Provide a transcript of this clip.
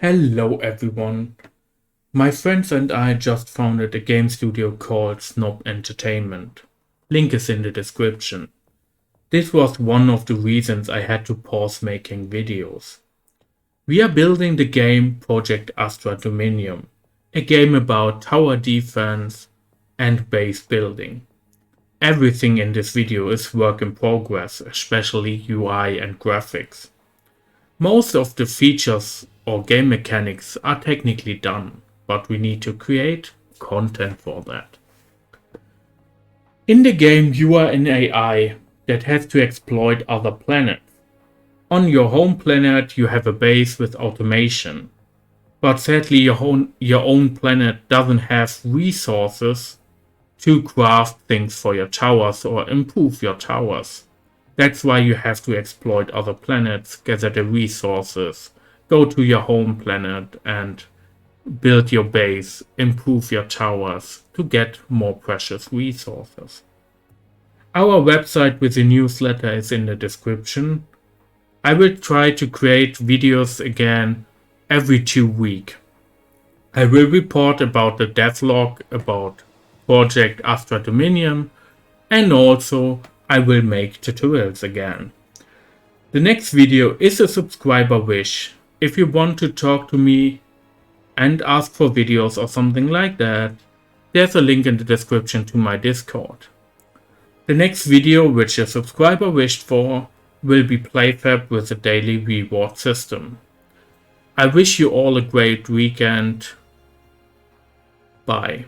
Hello everyone. My friends and I just founded a game studio called Snob Entertainment. Link is in the description. This was one of the reasons I had to pause making videos. We are building the game Project Astra Dominium, a game about tower defense and base building. Everything in this video is work in progress, especially UI and graphics. Most of the features or game mechanics are technically done, but we need to create content for that. In the game, you are an AI that has to exploit other planets. On your home planet, you have a base with automation, but sadly your own planet doesn't have resources to craft things for your towers or improve your towers. That's why you have to exploit other planets, gather the resources, go to your home planet and build your base, improve your towers to get more precious resources. Our website with the newsletter is in the description. I will try to create videos again every 2 weeks. I will report about the devlog, about Project Astra Dominium, and also I will make tutorials again. The next video is a subscriber wish. If you want to talk to me and ask for videos or something like that, there's a link in the description to my Discord. The next video, which a subscriber wished for, will be playfab with a daily reward system. I wish you all a great weekend. Bye.